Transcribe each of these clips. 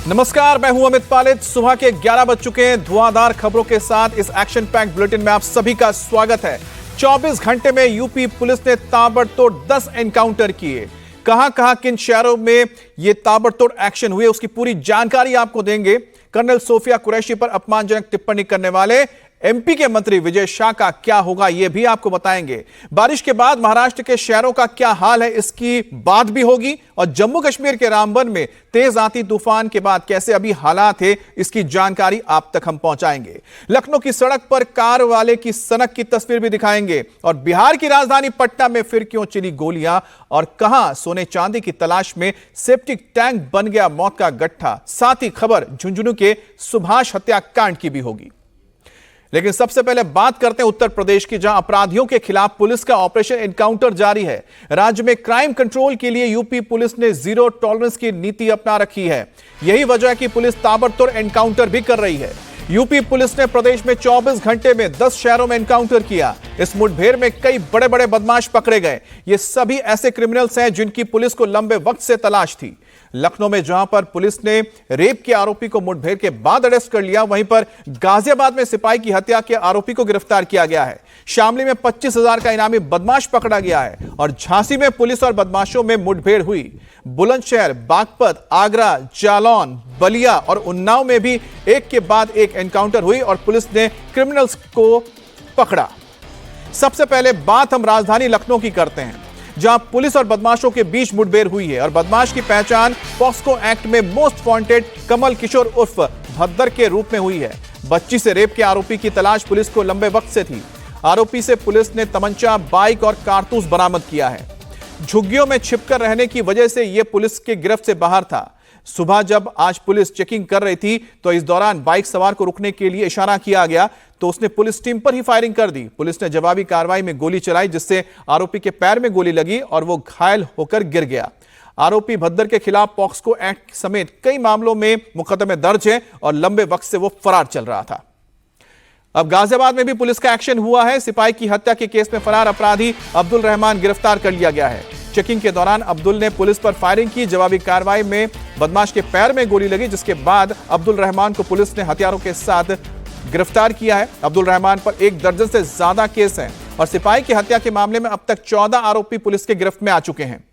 नमस्कार, मैं हूं अमित पालित। सुबह के 11 बज चुके हैं। धुआंधार खबरों के साथ इस एक्शन पैक्ड बुलेटिन में आप सभी का स्वागत है। 24 घंटे में यूपी पुलिस ने ताबड़तोड़ 10 एनकाउंटर किए। कहां किन शहरों में ये ताबड़तोड़ एक्शन हुए, उसकी पूरी जानकारी आपको देंगे। कर्नल सोफिया कुरैशी पर अपमानजनक टिप्पणी करने वाले एमपी के मंत्री विजय शाह का क्या होगा, यह भी आपको बताएंगे। बारिश के बाद महाराष्ट्र के शहरों का क्या हाल है, इसकी बात भी होगी। और जम्मू कश्मीर के रामबन में तेज आंधी तूफान के बाद कैसे अभी हालात है, इसकी जानकारी आप तक हम पहुंचाएंगे। लखनऊ की सड़क पर कार वाले की सनक की तस्वीर भी दिखाएंगे। और बिहार की राजधानी पटना में फिर क्यों चली गोलियां और कहां सोने चांदी की तलाश में सेप्टिक टैंक बन गया मौत का गट्ठा। साथ ही खबर झुंझुनू के सुभाष हत्याकांड की भी होगी। लेकिन सबसे पहले बात करते हैं उत्तर प्रदेश की, जहां अपराधियों के खिलाफ पुलिस का ऑपरेशन एनकाउंटर जारी है। राज्य में क्राइम कंट्रोल के लिए यूपी पुलिस ने जीरो टॉलरेंस की नीति अपना रखी है। यही वजह है कि पुलिस ताबड़तोड़ एनकाउंटर भी कर रही है। यूपी पुलिस ने प्रदेश में 24 घंटे में 10 शहरों में एनकाउंटर किया। इस मुठभेड़ में कई बड़े बड़े बदमाश पकड़े गए। ये सभी ऐसे क्रिमिनल्स हैं जिनकी पुलिस को लंबे वक्त से तलाश थी। लखनऊ में जहां पर पुलिस ने रेप के आरोपी को मुठभेड़ के बाद अरेस्ट कर लिया, वहीं पर गाजियाबाद में सिपाही की हत्या के आरोपी को गिरफ्तार किया गया है। शामली में 25,000 का इनामी बदमाश पकड़ा गया है। और झांसी में पुलिस और बदमाशों में मुठभेड़ हुई। बुलंदशहर, बागपत, आगरा, जालौन, बलिया और उन्नाव में भी एक के बाद एक एनकाउंटर हुई और पुलिस ने क्रिमिनल्स को पकड़ा। सबसे पहले बात हम राजधानी लखनऊ की करते हैं, जहां पुलिस और बदमाशों के बीच मुठभेड़ हुई है। और बदमाश की पहचान पॉक्सो एक्ट में मोस्ट वांटेड कमल किशोर उर्फ भद्दर के रूप में हुई है। बच्ची से रेप के आरोपी की तलाश पुलिस को लंबे वक्त से थी। आरोपी से पुलिस ने तमंचा, बाइक और कारतूस बरामद किया है। झुग्गियों में छिपकर रहने की वजह से यह पुलिस के गिरफ्त से बाहर था। सुबह जब आज पुलिस चेकिंग कर रही थी तो इस दौरान बाइक सवार को रुकने के लिए इशारा किया गया तो उसने पुलिस टीम पर ही फायरिंग कर दी। पुलिस ने जवाबी कार्रवाई में गोली चलाई, जिससे आरोपी के पैर में गोली लगी और वो घायल होकर गिर गया। आरोपी भद्दर के खिलाफ पॉक्सो एक्ट समेत कई मामलों में मुकदमे दर्ज हैं और लंबे वक्त से वो फरार चल रहा था। अब गाजियाबाद में भी पुलिस का एक्शन हुआ है। सिपाही की हत्या के केस में फरार अपराधी अब्दुल रहमान गिरफ्तार कर लिया गया है। चेकिंग के दौरान अब्दुल ने पुलिस पर फायरिंग की। जवाबी कार्रवाई में बदमाश के पैर में गोली लगी, जिसके बाद अब्दुल रहमान को पुलिस ने हथियारों के साथ गिरफ्तार किया है। अब्दुल रहमान पर 1 दर्जन से ज्यादा केस हैं और सिपाही की हत्या के मामले में अब तक 14 आरोपी पुलिस के गिरफ्त में आ चुके हैं।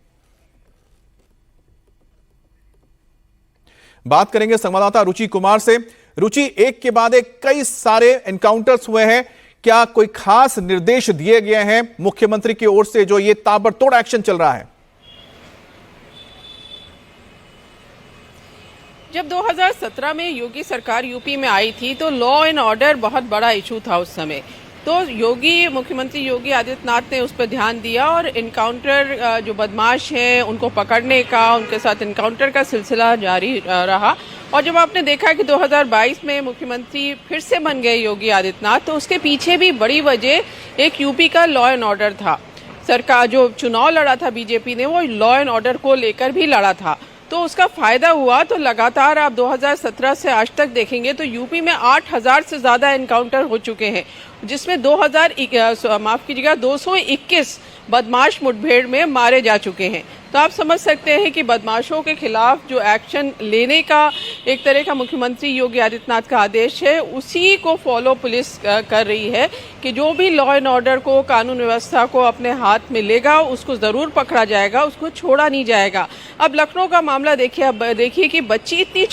बात करेंगे संवाददाता रुचि कुमार से। रुचि, एक के बाद एक कई सारे एनकाउंटर्स हुए हैं। क्या कोई खास निर्देश दिए गए हैं मुख्यमंत्री की ओर से जो ये ताबड़तोड़ एक्शन चल रहा है? जब 2017 में योगी सरकार यूपी में आई थी तो लॉ एंड ऑर्डर बहुत बड़ा इशू था उस समय। तो मुख्यमंत्री योगी आदित्यनाथ ने उस पर ध्यान दिया और इनकाउंटर जो बदमाश हैं उनको पकड़ने का, उनके साथ इनकाउंटर का सिलसिला जारी रहा। और जब आपने देखा कि 2022 में मुख्यमंत्री फिर से बन गए योगी आदित्यनाथ, तो उसके पीछे भी बड़ी वजह एक यूपी का लॉ एंड ऑर्डर था। सरकार जो चुनाव लड़ा था बीजेपी ने, वो लॉ एंड ऑर्डर को लेकर भी लड़ा था, तो उसका फायदा हुआ। तो लगातार आप 2017 से आज तक देखेंगे तो यूपी में 8,000 से ज्यादा एनकाउंटर हो चुके हैं, जिसमें 221 बदमाश मुठभेड़ में मारे जा चुके हैं। तो आप समझ सकते हैं कि बदमाशों के खिलाफ जो एक्शन लेने का एक तरह का मुख्यमंत्री योगी आदित्यनाथ का आदेश है, उसी को फॉलो पुलिस कर रही है कि जो भी लॉ एंड ऑर्डर को, कानून व्यवस्था को अपने हाथ में लेगा उसको जरूर पकड़ा जाएगा, उसको छोड़ा नहीं जाएगा। अब लखनऊ का मामला देखिए। अब देखिए कि बच्ची इतनी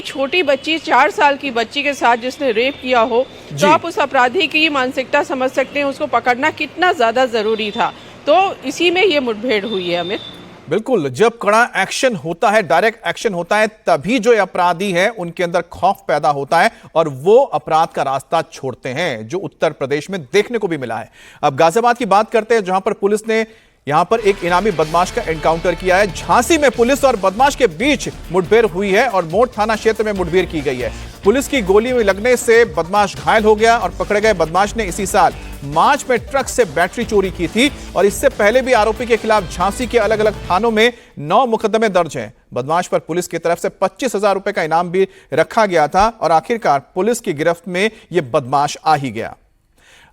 छोटी बच्ची, 4 साल की बच्ची के साथ जिसने रेप किया हो, तो आप उस अपराधी की मानसिकता समझ सकते हैं, उसको पकड़ना कितना ज्यादा जरूरी था। तो इसी में ये मुठभेड़ हुई है। अमित, बिल्कुल, जब कड़ा एक्शन होता है, डायरेक्ट एक्शन होता है, तभी जो अपराधी हैं उनके अंदर खौफ पैदा होता है और वो अपराध का रास्ता छोड़ते हैं, जो उत्तर प्रदेश में देखने को भी मिला है। अब गाजियाबाद की बात करते हैं, जहां पर पुलिस ने यहां पर एक इनामी बदमाश का एनकाउंटर किया है। झांसी में पुलिस और बदमाश के बीच मुठभेड़ हुई है और मोड़ थाना क्षेत्र में मुठभेड़ की गई है। पुलिस की गोली में लगने से बदमाश घायल हो गया और पकड़े गए बदमाश ने इसी साल मार्च में ट्रक से बैटरी चोरी की थी और इससे पहले भी आरोपी के खिलाफ झांसी के अलग अलग थानों में 9 मुकदमे दर्ज हैं। बदमाश पर पुलिस की तरफ से 25,000 रुपए का इनाम भी रखा गया था और आखिरकार पुलिस की गिरफ्त में यह बदमाश आ ही गया।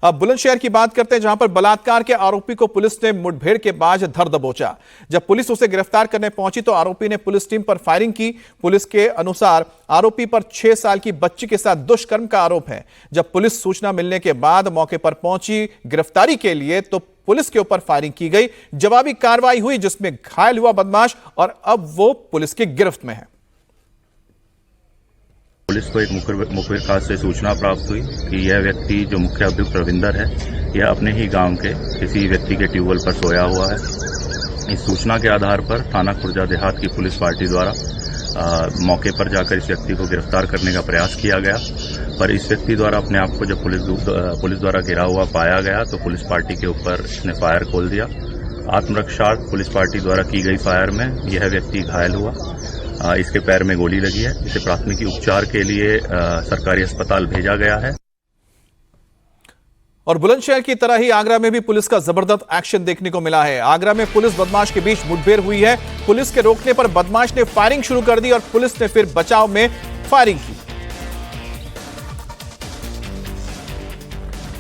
अब बुलंदशहर की बात करते हैं, जहां पर बलात्कार के आरोपी को पुलिस ने मुठभेड़ के बाद धर दबोचा। जब पुलिस उसे गिरफ्तार करने पहुंची तो आरोपी ने पुलिस टीम पर फायरिंग की। पुलिस के अनुसार आरोपी पर 6 साल की बच्ची के साथ दुष्कर्म का आरोप है। जब पुलिस सूचना मिलने के बाद मौके पर पहुंची गिरफ्तारी के लिए तो पुलिस के ऊपर फायरिंग की गई। जवाबी कार्रवाई हुई जिसमें घायल हुआ बदमाश और अब वो पुलिस की गिरफ्त में है। पुलिस को एक मुखबिर खास से सूचना प्राप्त हुई कि यह व्यक्ति जो मुख्य अभियुक्त रविंदर है, यह अपने ही गांव के किसी व्यक्ति के ट्यूबवेल पर सोया हुआ है। इस सूचना के आधार पर थाना खुर्जा देहात की पुलिस पार्टी द्वारा मौके पर जाकर इस व्यक्ति को गिरफ्तार करने का प्रयास किया गया, पर इस व्यक्ति द्वारा अपने आप को जब पुलिस द्वारा घिरा हुआ पाया गया तो पुलिस पार्टी के ऊपर इसने फायर खोल दिया। आत्मरक्षार्थ पुलिस पार्टी द्वारा की गई फायर में यह व्यक्ति घायल हुआ। इसके पैर में गोली लगी है। इसे प्राथमिकी उपचार के लिए सरकारी अस्पताल भेजा गया है। और बुलंदशहर की तरह ही आगरा में भी पुलिस का जबरदस्त एक्शन देखने को मिला है। आगरा में पुलिस बदमाश के बीच मुठभेड़ हुई है। पुलिस के रोकने पर बदमाश ने फायरिंग शुरू कर दी और पुलिस ने फिर बचाव में फायरिंग की।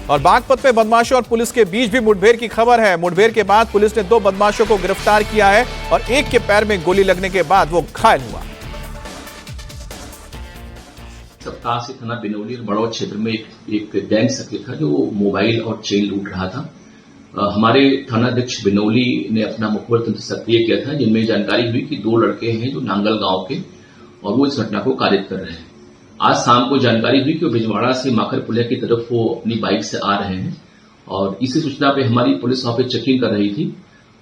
और बागपत में बदमाशों और पुलिस के बीच भी मुठभेड़ की खबर है। मुठभेड़ के बाद पुलिस ने 2 बदमाशों को गिरफ्तार किया है और एक के पैर में गोली लगने के बाद वो घायल हुआ। सप्ताह से थाना बिनौली और बड़ौद क्षेत्र में एक गैंग सक्रिय था जो मोबाइल और चेन लूट रहा था। हमारे थानाध्यक्ष बिनौली ने अपना मुखबिर तंत्र सक्रिय किया था, जिनमें जानकारी हुई कि 2 लड़के हैं जो नांगल गांव के और वो इस घटना को कारित कर रहे हैं। आज शाम को जानकारी हुई कि वो बिजवाड़ा से माखर पुलिया की तरफ वो अपनी बाइक से आ रहे हैं और इसी सूचना पे हमारी पुलिस वहां पे चेकिंग कर रही थी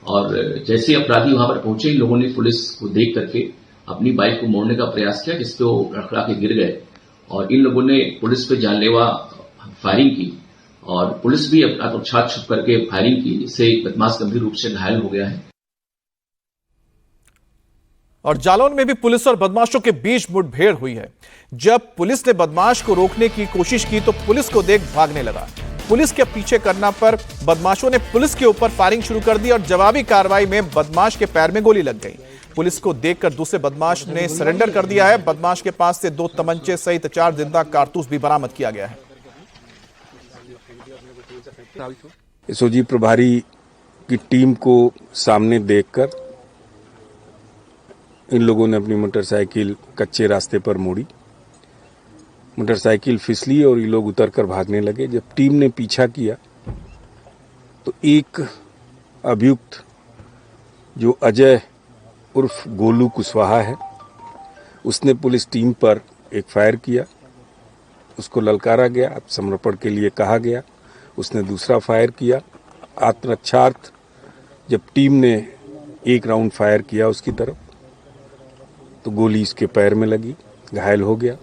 और जैसे अपराधी वहां पर पहुंचे, इन लोगों ने पुलिस को देख करके अपनी बाइक को मोड़ने का प्रयास किया, जिसपे वो लड़खड़ा के गिर गए और इन लोगों ने पुलिस पे जानलेवा फायरिंग की और पुलिस भी आत्मरक्षा छुप करके फायरिंग की, जिससे बदमाश गंभीर रूप से घायल हो गया है। और जालौन में भी पुलिस और बदमाशों के बीच मुठभेड़ हुई है। जब पुलिस ने बदमाश को रोकने की कोशिश की तो पुलिस को देख भागने लगा। पुलिस के पीछे करना पर बदमाशों ने पुलिस के ऊपर फायरिंग शुरू कर दी और जवाबी कार्रवाई में बदमाश के पैर में गोली लग गई। पुलिस को देखकर दूसरे बदमाश ने सरेंडर कर दिया है। बदमाश के पास से 2 तमंचे सहित 4 जिंदा कारतूस भी बरामद किया गया है। एसओजी प्रभारी की टीम को सामने देखकर इन लोगों ने अपनी मोटरसाइकिल कच्चे रास्ते पर मोड़ी। मोटरसाइकिल फिसली और ये लोग उतरकर भागने लगे। जब टीम ने पीछा किया तो एक अभियुक्त जो अजय उर्फ गोलू कुशवाहा है, उसने पुलिस टीम पर एक फायर किया। उसको ललकारा गया, समर्पण के लिए कहा गया। उसने दूसरा फायर किया। आत्मरक्षार्थ जब टीम ने एक राउंड फायर किया उसकी तरफ तो गोली इसके पैर में लगी, घायल हो गया।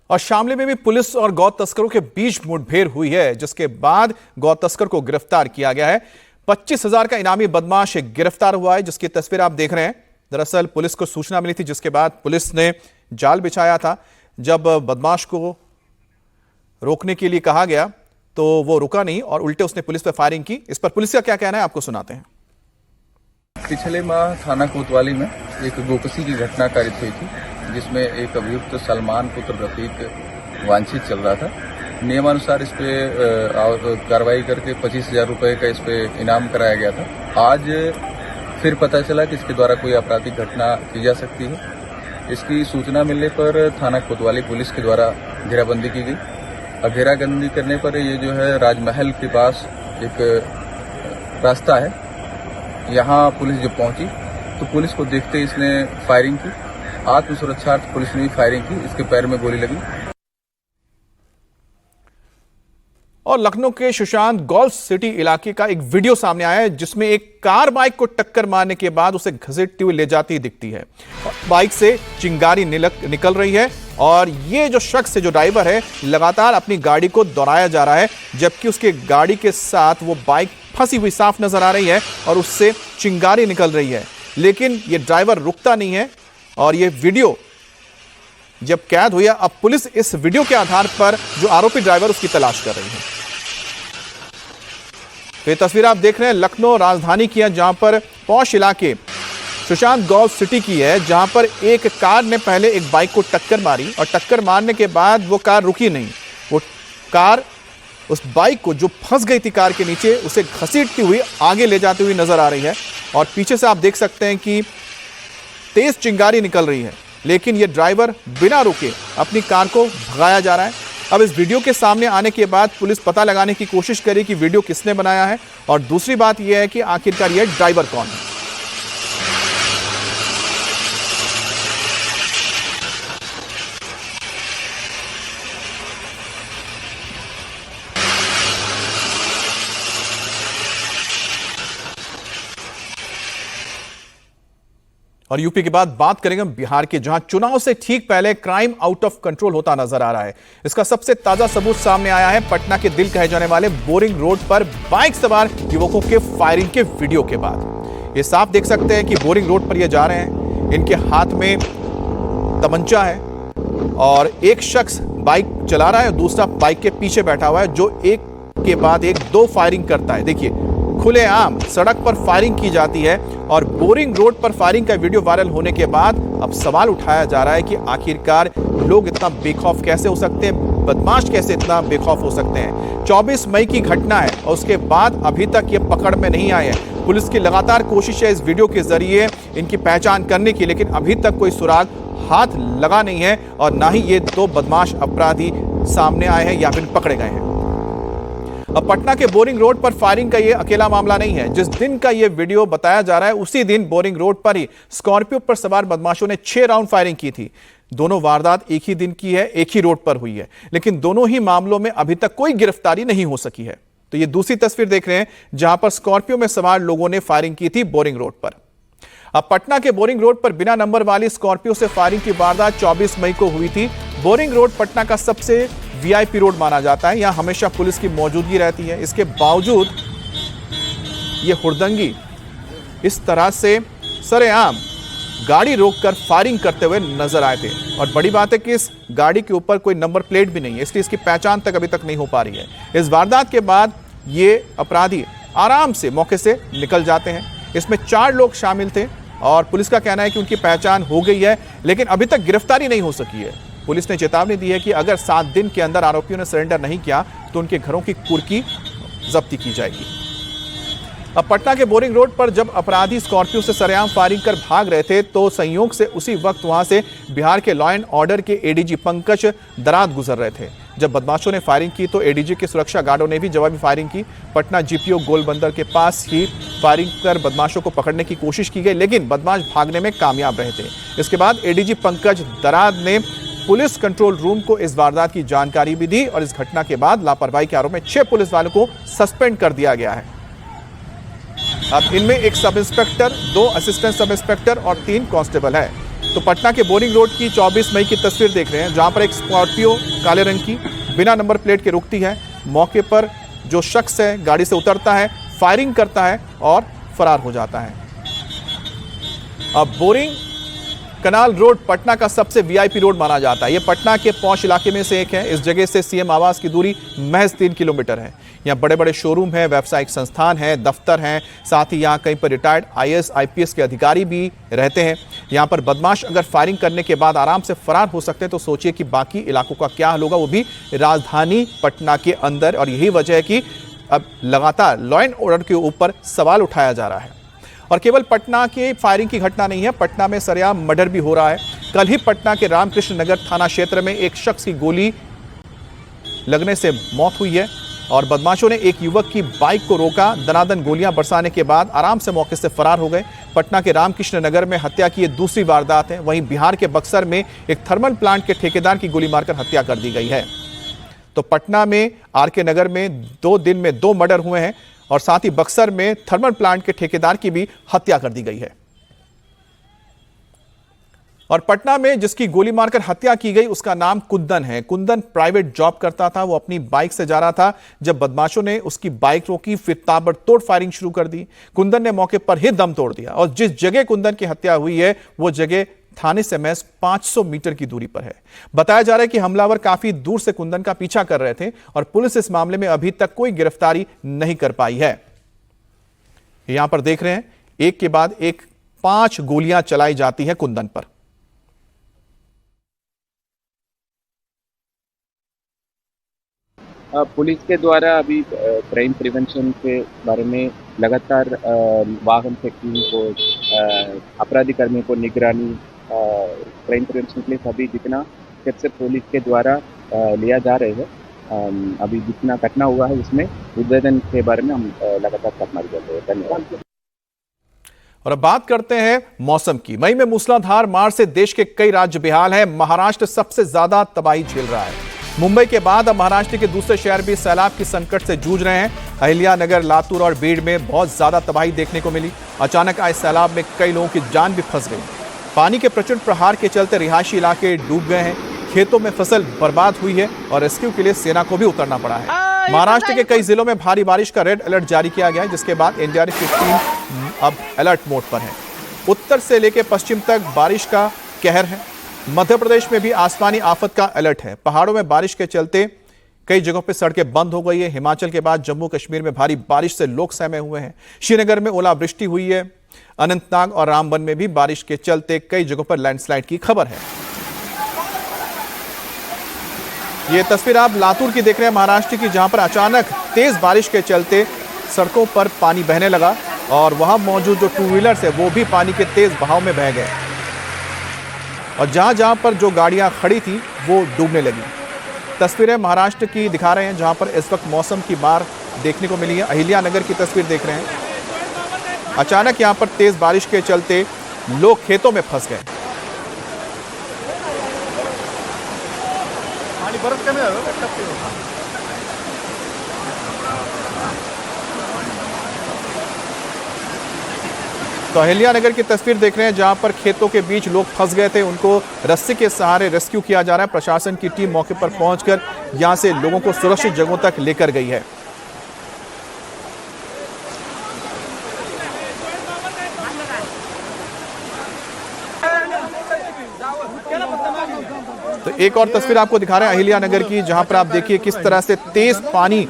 और शामली में भी पुलिस और गौ तस्करों के बीच मुठभेड़ हुई है, जिसके बाद गौ तस्कर को गिरफ्तार किया गया है। 25,000 का इनामी बदमाश गिरफ्तार हुआ है, जिसकी तस्वीर आप देख रहे हैं। दरअसल पुलिस को सूचना मिली थी, जिसके बाद पुलिस ने जाल बिछाया था। जब बदमाश को रोकने के लिए कहा गया तो वो रुका नहीं और उल्टे उसने पुलिस पर फायरिंग की। इस पर पुलिस का क्या कहना है, आपको सुनाते हैं। पिछले माह थाना कोतवाली में एक गोकसी की घटना कारित हुई थी, जिसमें एक अभियुक्त सलमान पुत्र रफीक वांछित चल रहा था। नियमानुसार इस पे कार्रवाई करके 25,000 रुपए का इस पे इनाम कराया गया था। आज फिर पता चला कि इसके द्वारा कोई आपराधिक घटना की जा सकती है। इसकी सूचना मिलने पर थाना कोतवाली पुलिस के द्वारा घेराबंदी की गई और घेराबंदी करने पर ये जो है राजमहल के पास एक रास्ता है, यहाँ पुलिस जब पहुंची तो पुलिस को देखते ही इसने फायरिंग की। आत्मसुरक्षार्थ पुलिस ने भी फायरिंग की, इसके पैर में गोली लगी। और लखनऊ के सुशांत गोल्फ सिटी इलाके का एक वीडियो सामने आया है, जिसमें एक कार बाइक को टक्कर मारने के बाद उसे घसीटती हुई ले जाती दिखती है। बाइक से चिंगारी निकल रही है और ये जो शख्स है, जो ड्राइवर है, लगातार अपनी गाड़ी को दौड़ाया जा रहा है, जबकि उसके गाड़ी के साथ वो बाइक फंसी हुई साफ नजर आ रही है और उससे चिंगारी निकल रही है। लेकिन ये ड्राइवर रुकता नहीं है और ये वीडियो जब कैद हुई है, अब पुलिस इस वीडियो के आधार पर जो आरोपी ड्राइवर उसकी तलाश कर रही है। तो ये तस्वीर आप देख रहे हैं लखनऊ राजधानी की है, जहां पर पौष इलाके सुशांत गोल्फ सिटी की है, जहां पर एक कार ने पहले एक बाइक को टक्कर मारी और टक्कर मारने के बाद वो कार रुकी नहीं, वो कार उस बाइक को जो फंस गई थी कार के नीचे उसे घसीटती हुई आगे ले जाती हुई नजर आ रही है। और पीछे से आप देख सकते हैं कि तेज चिंगारी निकल रही है, लेकिन यह ड्राइवर बिना रुके अपनी कार को भगाया जा रहा है। अब इस वीडियो के सामने आने के बाद पुलिस पता लगाने की कोशिश करी कि वीडियो किसने बनाया है, और दूसरी बात यह है कि आखिरकार यह ड्राइवर कौन है। और यूपी के बाद बात करेंगे बिहार के, जहां चुनाव से ठीक पहले क्राइम आउट ऑफ कंट्रोल होता नजर आ रहा है। इसका सबसे ताजा सबूत सामने आया है पटना के दिल कहे जाने वाले बोरिंग रोड पर बाइक सवार युवकों के फायरिंग के वीडियो के बाद। ये साफ देख सकते हैं कि बोरिंग रोड पर ये जा रहे हैं, इनके हाथ में तमंचा है और एक शख्स बाइक चला रहा है, दूसरा बाइक के पीछे बैठा हुआ है, जो एक के बाद एक दो फायरिंग करता है। देखिए, खुलेआम सड़क पर फायरिंग की जाती है और बोरिंग रोड पर फायरिंग का वीडियो वायरल होने के बाद अब सवाल उठाया जा रहा है कि आखिरकार लोग इतना बेखौफ कैसे हो सकते हैं, बदमाश कैसे इतना बेखौफ हो सकते हैं। 24 मई की घटना है और उसके बाद अभी तक ये पकड़ में नहीं आए हैं। पुलिस की लगातार कोशिश है इस वीडियो के जरिए इनकी पहचान करने की, लेकिन अभी तक कोई सुराग हाथ लगा नहीं है और ना ही ये दो बदमाश अपराधी सामने आए हैं या फिर पकड़े गए हैं। अब पटना के बोरिंग रोड पर फायरिंग का यह अकेला मामला नहीं है। जिस दिन का यह वीडियो बताया जा रहा है उसी दिन बोरिंग रोड पर ही स्कॉर्पियो पर सवार बदमाशों ने 6 राउंड फायरिंग की थी। दोनों वारदात एक ही दिन की है, एक ही रोड पर हुई है, लेकिन दोनों ही मामलों में अभी तक कोई गिरफ्तारी नहीं हो सकी है। तो ये दूसरी तस्वीर देख रहे हैं जहां पर स्कॉर्पियो में सवार लोगों ने फायरिंग की थी बोरिंग रोड पर। अब पटना के बोरिंग रोड पर बिना नंबर वाली स्कॉर्पियो से फायरिंग की वारदात 24 मई को हुई थी। बोरिंग रोड पटना का सबसे वीआईपी रोड माना जाता है, यहां हमेशा पुलिस की मौजूदगी रहती है। इसके बावजूद ये हुड़दंगी इस तरह से सरेआम गाड़ी रोककर फायरिंग करते हुए नजर आए थे। और बड़ी बात है कि इस गाड़ी के ऊपर कोई नंबर प्लेट भी नहीं है, इसलिए इसकी पहचान तक अभी तक नहीं हो पा रही है। इस वारदात के बाद ये अपराधी आराम से मौके से निकल जाते हैं। इसमें 4 लोग शामिल थे और पुलिस का कहना है कि उनकी पहचान हो गई है, लेकिन अभी तक गिरफ्तारी नहीं हो सकी है। पुलिस ने चेतावनी दी है कि अगर 7 दिन के अंदर आरोपियों ने सरेंडर नहीं किया तो उनके घरों की कुर्की जब्ती की जाएगी। अब पटना के बोरिंग रोड पर जब अपराधी स्कॉर्पियो से सरेआम फायरिंग कर भाग रहे थे तो संयोग से उसी वक्त वहां से बिहार के लॉ एंड ऑर्डर के एडीजी पंकज दराद गुजर रहे थे। जब बदमाशों ने फायरिंग की तो एडीजी के सुरक्षा गार्डों ने भी जवाबी फायरिंग की। पटना जीपीओ गोलबंदर के पास ही फायरिंग कर बदमाशों को पकड़ने की कोशिश की गई, लेकिन बदमाश भागने में कामयाब रहे थे। इसके बाद एडीजी पंकज दराद ने पुलिस कंट्रोल रूम को इस वारदात की जानकारी भी दी और इस घटना के बाद लापरवाही के आरोप में 6 पुलिस वालों को सस्पेंड कर दिया गया है। अब इनमें एक sub inspector, 2 assistant sub inspector और 3 कांस्टेबल है। तो पटना के बोरिंग रोड की 24 मई की तस्वीर देख रहे हैं जहां पर एक स्कॉर्पियो काले रंग की बिना नंबर प्लेट के रुकती है। मौके पर जो शख्स है गाड़ी से उतरता है, फायरिंग करता है और फरार हो जाता है। अब बोरिंग कनाल रोड पटना का सबसे वीआईपी रोड माना जाता है। यह पटना के पौष इलाके में से एक है। इस जगह से सीएम आवास की दूरी महज 3 किलोमीटर है। यहाँ बड़े बड़े शोरूम हैं, व्यावसायिक संस्थान हैं, दफ्तर हैं, साथ ही यहाँ कहीं पर रिटायर्ड आईएएस आईपीएस के अधिकारी भी रहते हैं। यहाँ पर बदमाश अगर फायरिंग करने के बाद आराम से फरार हो सकते हैं तो सोचिए कि बाकी इलाकों का क्या हाल होगा, वो भी राजधानी पटना के अंदर। और यही वजह है कि अब लगातार लॉ एंड ऑर्डर के ऊपर सवाल उठाया जा रहा है। और केवल पटना के फायरिंग की घटना नहीं है, पटना में सरेआम मर्डर भी हो रहा है। कल ही पटना के रामकृष्ण नगर थाना क्षेत्र में एक शख्स की गोली लगने से मौत हुई है और बदमाशों ने एक युवक की बाइक को रोका, दनादन गोलियां बरसाने के बाद आराम से मौके से फरार हो गए। पटना के रामकृष्ण नगर में हत्या की ये दूसरी वारदात है। वहीं बिहार के बक्सर में एक थर्मल प्लांट के ठेकेदार की गोली मारकर हत्या कर दी गई है। तो पटना में आरके नगर में 2 दिन में 2 मर्डर हुए हैं और साथ ही बक्सर में थर्मल प्लांट के ठेकेदार की भी हत्या कर दी गई है। और पटना में जिसकी गोली मारकर हत्या की गई उसका नाम कुंदन है। कुंदन प्राइवेट जॉब करता था, वो अपनी बाइक से जा रहा था जब बदमाशों ने उसकी बाइक रोकी, फिर ताबड़तोड़ फायरिंग शुरू कर दी। कुंदन ने मौके पर ही दम तोड़ दिया और जिस जगह कुंदन की हत्या हुई है वो जगह थाने से महज 500 मीटर की दूरी पर है। बताया जा रहा है कि हमलावर काफी दूर से कुंदन का पीछा कर रहे थे और पुलिस इस मामले में अभी तक कोई गिरफ्तारी नहीं कर पाई है। यहां पर देख रहे हैं एक के बाद एक 5 गोलियां चलाई जाती हैं कुंदन पर। पुलिस के द्वारा अभी क्राइम प्रिवेंशन के बारे में लगातार वाहन चेकिंग को अपराधी कर्मियों को निगरानी क्राइम प्रिवेंशन के लिए सभी जितना स्टेप्स पुलिस के द्वारा लिया जा रहे हैं। अभी जितना घटना हुआ है उसमें उद्भेदन के बारे में हम लगातार छापेमारी कर रहे हैं। धन्यवाद। और अब बात करते हैं मौसम की। मई में मूसलाधार मार से देश के कई राज्य बेहाल हैं। महाराष्ट्र सबसे ज्यादा तबाही झेल रहा है। मुंबई के बाद अब महाराष्ट्र के दूसरे शहर भी सैलाब की संकट से जूझ रहे हैं। अहिल्यानगर, लातूर और बीड़ में बहुत ज्यादा तबाही देखने को मिली। अचानक आए सैलाब में कई लोगों की जान भी फंस गई। पानी के प्रचंड प्रहार के चलते रिहायशी इलाके डूब गए हैं। खेतों में फसल बर्बाद हुई है और रेस्क्यू के लिए सेना को भी उतरना पड़ा है। महाराष्ट्र के कई जिलों में भारी बारिश का रेड अलर्ट जारी किया गया है, जिसके बाद एनडीआरएफ की टीम अब अलर्ट मोड पर है। उत्तर से लेकर पश्चिम तक बारिश का कहर है। मध्य प्रदेश में भी आसमानी आफत का अलर्ट है। पहाड़ों में बारिश के चलते कई जगहों पर सड़कें बंद हो गई है। हिमाचल के बाद जम्मू कश्मीर में भारी बारिश से लोग सहमे हुए हैं। श्रीनगर में ओलावृष्टि हुई है। अनंतनाग और रामबन में भी बारिश के चलते कई जगहों पर लैंडस्लाइड की खबर है। ये तस्वीर आप लातूर की देख रहे हैं, महाराष्ट्र की, जहां पर अचानक तेज बारिश के चलते सड़कों पर पानी बहने लगा और वहां मौजूद जो टू व्हीलर्स है वो भी पानी के तेज बहाव में बह गए और जहां जहां पर जो गाड़ियां खड़ी थी वो डूबने लगी। तस्वीरें महाराष्ट्र की दिखा रहे हैं, जहां पर इस वक्त मौसम की मार देखने को मिली है। अहिल्यानगर की तस्वीर देख रहे हैं। अचानक यहां पर तेज बारिश के चलते लोग खेतों में फंस गए। तो अहिल्यानगर की तस्वीर देख रहे हैं, जहां पर खेतों के बीच लोग फंस गए थे। उनको रस्सी के सहारे रेस्क्यू किया जा रहा है। प्रशासन की टीम मौके पर पहुंचकर यहां से लोगों को सुरक्षित जगहों तक लेकर गई है। तो एक और तस्वीर आपको दिखा रहे हैं अहिल्यानगर की, जहां पर आप देखिए किस तरह से तेज पानी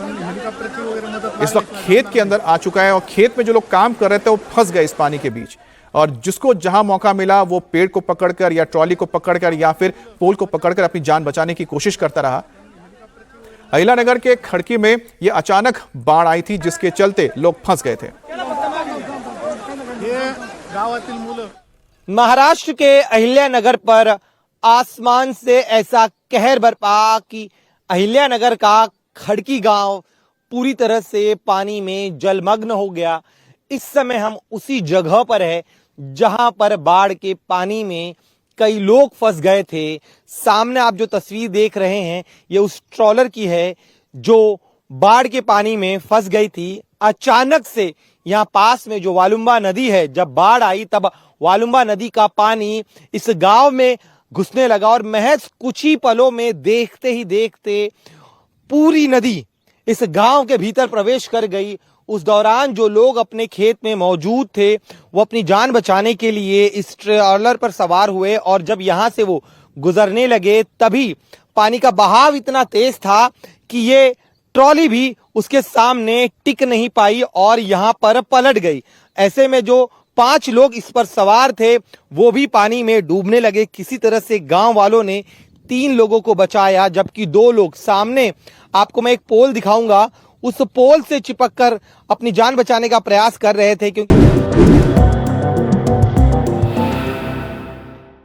इस वक्त खेत के अंदर आ चुका है और खेत में जो लोग काम कर रहे थे वो फंस गए इस पानी के बीच। और जिसको जहां मौका मिला वो पेड़ को पकड़कर या ट्रॉली को पकड़कर या फिर पोल को पकड़कर अपनी जान बचाने की कोशिश करता रहा। अहिल्यानगर के खड़की में ये अचानक बाढ़ आई थी, जिसके चलते लोग फंस गए थे। महाराष्ट्र के अहिल्यानगर पर आसमान से ऐसा कहर बरपा कि अहिल्यानगर का खड़की गांव पूरी तरह से पानी में जलमग्न हो गया। इस समय हम उसी जगह पर है जहां पर बाढ़ के पानी में कई लोग फंस गए थे। सामने आप जो तस्वीर देख रहे हैं ये उस ट्रॉलर की है जो बाढ़ के पानी में फंस गई थी। अचानक से यहाँ पास में जो वालुम्बा नदी है, जब बाढ़ आई तब वालुम्बा नदी का पानी इस गांव में घुसने लगा और महज कुछ ही पलों में देखते ही देखते पूरी नदी इस गांव के भीतर प्रवेश कर गई। उस दौरान जो लोग अपने खेत में मौजूद थे वो अपनी जान बचाने के लिए इस ट्रॉलर पर सवार हुए और जब यहां से वो गुजरने लगे तभी पानी का बहाव इतना तेज था कि ये ट्रॉली भी उसके सामने टिक नहीं पाई और यहां पर पलट गई। ऐसे में जो 5 लोग इस पर सवार थे वो भी पानी में डूबने लगे। किसी तरह से गांव वालों ने 3 लोगों को बचाया, जबकि 2 लोग सामने आपको मैं एक पोल दिखाऊंगा, उस पोल से चिपक कर अपनी जान बचाने का प्रयास कर रहे थे। क्योंकि